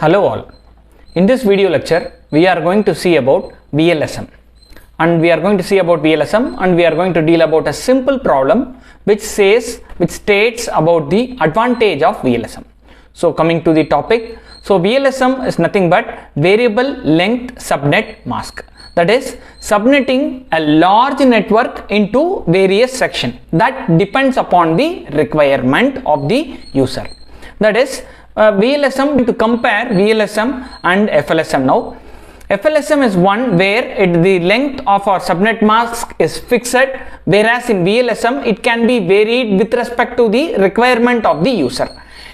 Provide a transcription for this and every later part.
Hello all. In this video lecture, we are going to see about VLSM and we are going to deal about a simple problem which states about the advantage of VLSM. So coming to the topic, so VLSM is nothing but variable length subnet mask. That is subnetting a large network into various sections that depends upon the requirement of the user. That is VLSM, to compare VLSM and FLSM now. FLSM is one where the length of our subnet mask is fixed, whereas in VLSM it can be varied with respect to the requirement of the user.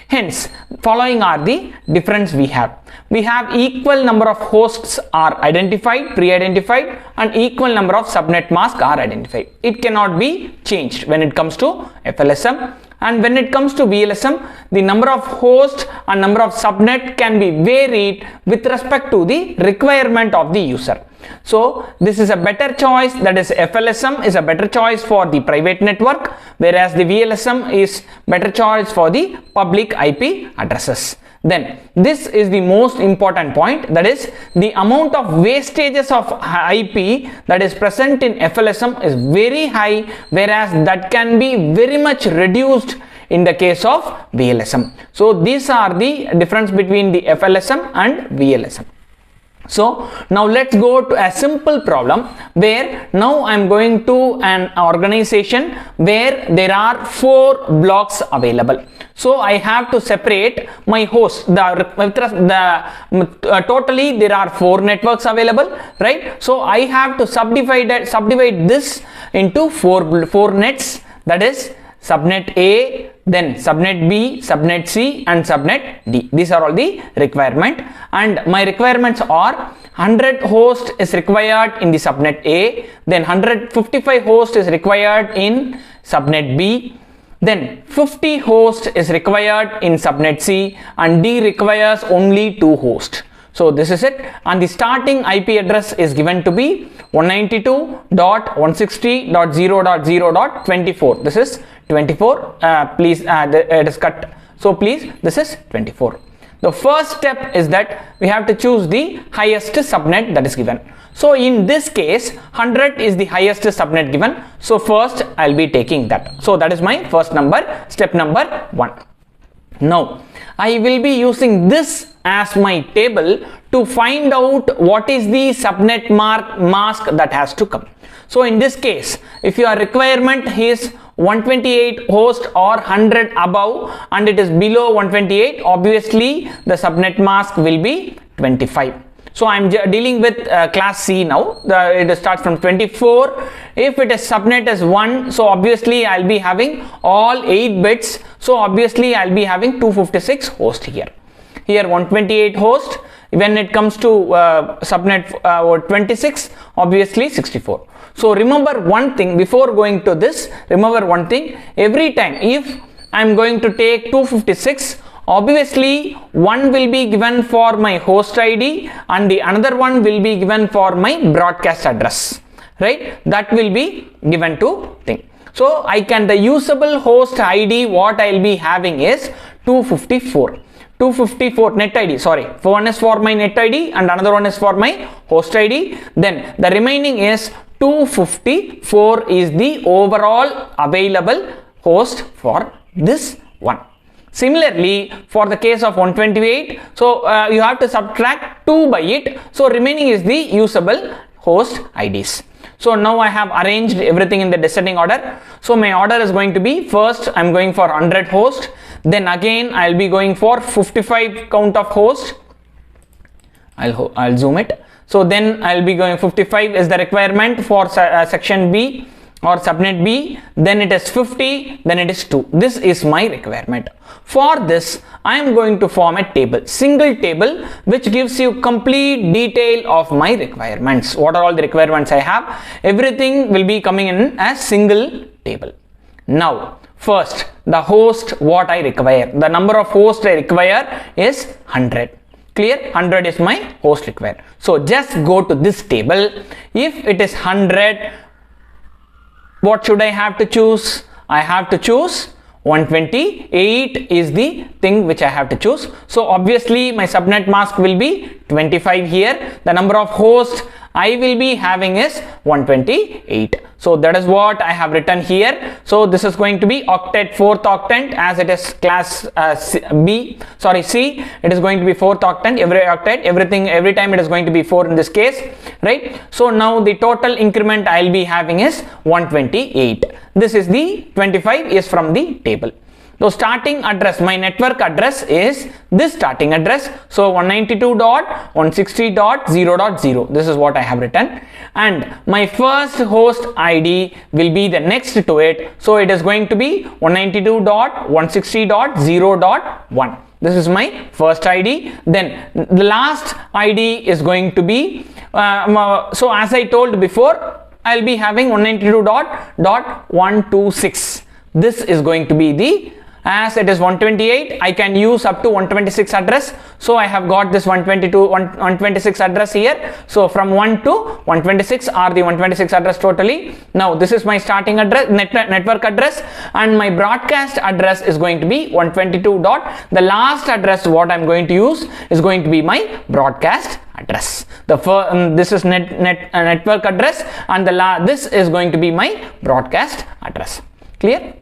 Hence, following are the difference we have. We have equal number of hosts are identified, pre-identified, and equal number of subnet masks are identified. It cannot be changed when it comes to FLSM. And when it comes to VLSM, the number of hosts and number of subnet can be varied with respect to the requirement of the user. So this is a better choice, that is FLSM is a better choice for the private network, whereas the VLSM is better choice for the public IP addresses. Then this is the most important point, that is the amount of wastages of IP that is present in FLSM is very high, whereas that can be very much reduced in the case of VLSM. So these are the difference between the FLSM and VLSM. So now let's go to a simple problem where now I am going to an organization where there are 4 blocks available. So I have to separate my host. Totally there are 4 networks available, right? So I have to subdivide this into 4 nets, that is subnet A, then subnet B, subnet C and subnet D. These are all the requirement, and my requirements are 100 host is required in the subnet A, then 155 host is required in subnet B, then 50 host is required in subnet C, and D requires only 2 hosts. So this is it, and the starting IP address is given to be 192.160.0.0.24. This is 24. Please, it is cut. So please, this is 24. The first step is that we have to choose the highest subnet that is given. So in this case, 100 is the highest subnet given. So first I'll be taking that. So that is my first number, step number 1. Now I will be using this as my table to find out what is the subnet mask that has to come. So in this case, if your requirement is 128 host or 100 above and it is below 128, obviously the subnet mask will be 25. So I am dealing with class C now. It starts from 24. If it is subnet is 1, so obviously I will be having all 8 bits. So obviously I will be having 256 host here. Here 128 host. When it comes to subnet 26, obviously 64. So remember one thing before going to this. Remember one thing. Every time if I am going to take 256, obviously one will be given for my host ID and the another one will be given for my broadcast address, right? That will be given to thing. So I can, the usable host ID what I will be having is 254 net ID, sorry, one is for my net ID and another one is for my host ID. Then the remaining is 254 is the overall available host for this one. Similarly, for the case of 128, so you have to subtract 2 by it. So remaining is the usable host IDs. So now I have arranged everything in the descending order. So my order is going to be, first I am going for 100 host, then again I will be going for 55 count of host. I'll zoom it. So then I will be going 55 is the requirement for section B or subnet B, then it is 50, then it is 2. This is my requirement. For this I am going to form a table, single table, which gives you complete detail of my requirements. What are all the requirements I have? Everything will be coming in as single table. Now first the host what I require, the number of hosts I require is 100. Clear? 100 is my host required. So just go to this table. If it is 100, what should I have to choose? I have to choose 128 is the thing which I have to choose. So obviously my subnet mask will be 25 here. The number of hosts I will be having is 128. So that is what I have written here. So this is going to be octet, 4th octet, as it is class C. It is going to be 4th octet, every time it is going to be 4 in this case, right? So now the total increment I will be having is 128. This is the 25 is from the table. So starting address, my network address is this starting address. So 192.160.0.0. This is what I have written. And my first host ID will be the next to it. So it is going to be 192.160.0.1. This is my first ID. Then the last ID is going to be, so as I told before, I'll be having 192.126. This is going to be the, as it is 128, I can use up to 126 address. So I have got this 126 address here. So from 1 to 126 are the 126 address totally. Now this is my starting address, network address, and my broadcast address is going to be 122 dot. The last address what I'm going to use is going to be my broadcast address. This is network address, and this is going to be my broadcast address. Clear?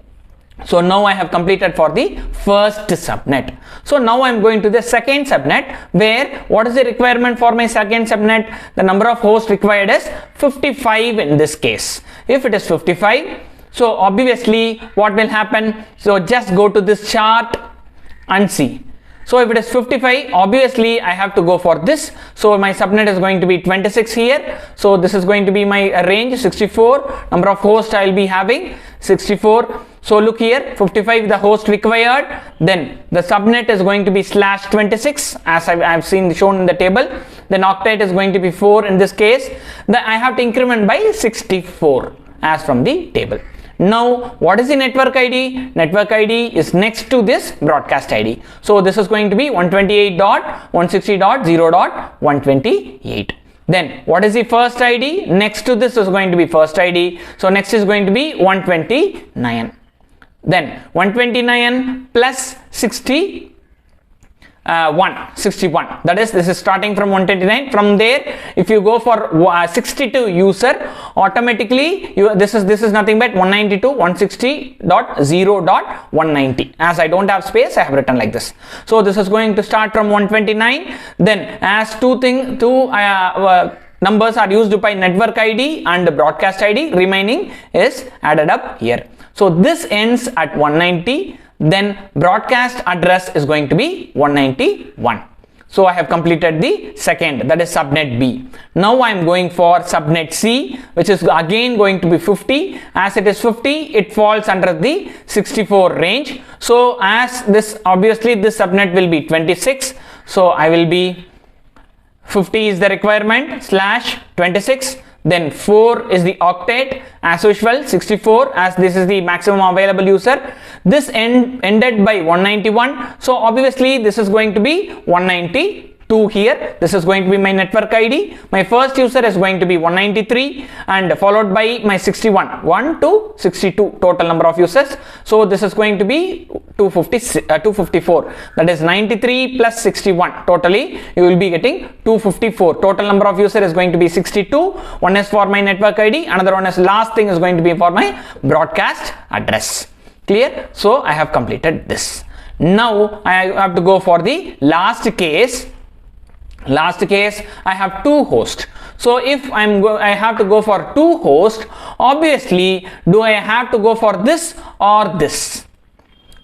So now I have completed for the first subnet. So now I am going to the second subnet, where what is the requirement for my second subnet? The number of hosts required is 55 in this case. If it is 55, so obviously what will happen? So just go to this chart and see. So if it is 55, obviously I have to go for this. So my subnet is going to be 26 here. So this is going to be my range 64. Number of hosts I will be having 64. So look here, 55 the host required. Then the subnet is going to be /26, as I have shown in the table. Then octet is going to be 4 in this case. Then I have to increment by 64 as from the table. Now what is the network ID? Network ID is next to this broadcast ID. So this is going to be 128.160.0.128. Then what is the first ID? Next to this is going to be first ID. So next is going to be 129. Then 129 plus 61. That is, this is starting from 129. From there, if you go for 62 user, automatically this is nothing but 192.160.0.190. As I don't have space, I have written like this. So this is going to start from 129. Then as two numbers are used by network ID and broadcast ID, remaining is added up here. So this ends at 190. Then broadcast address is going to be 191. So I have completed the second, that is subnet B. Now I am going for subnet C, which is again going to be 50. As it is 50, it falls under the 64 range. So as this, obviously this subnet will be 26. So I will be 50 is the requirement /26. Then 4 is the octet, as usual 64, as this is the maximum available user. This ended by 191. So obviously this is going to be 192 here. This is going to be my network ID. My first user is going to be 193 and followed by my 61. 1 to 62 total number of users. So this is going to be 254. That is 93 plus 61. Totally you will be getting 254. Total number of user is going to be 62. One is for my network ID. Another one is last thing is going to be for my broadcast address. Clear? So I have completed this. Now I have to go for the last case. Last case, I have 2 hosts. So if I have to go for 2 hosts, obviously do I have to go for this or this?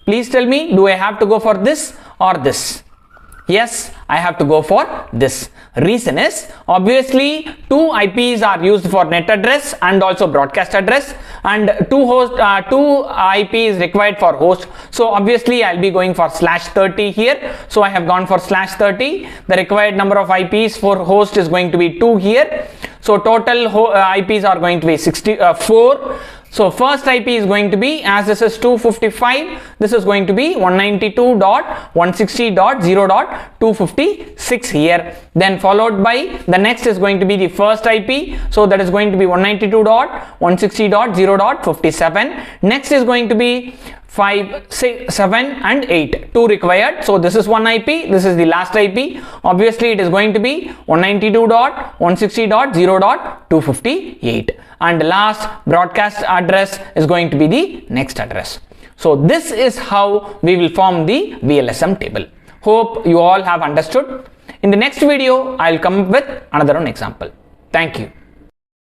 Please tell me, do I have to go for this or this? Yes, I have to go for this. Reason is, obviously 2 IPs are used for net address and also broadcast address, and 2 IP is required for host. So obviously I'll be going for /30 here. So I have gone for /30. The required number of IPs for host is going to be 2 here. So total IPs are going to be 64. So first IP is going to be, as this is 255, this is going to be 192.160.0.256 here. Then followed by the next is going to be the first IP. So that is going to be 192.160.0.57. Next is going to be 5, 6, 7 and 8, 2 required. So this is one IP, this is the last IP. Obviously it is going to be 192.160.0.258, and the last broadcast address is going to be the next address. So this is how we will form the VLSM table. Hope you all have understood. In the next video, I will come up with another one example. Thank you.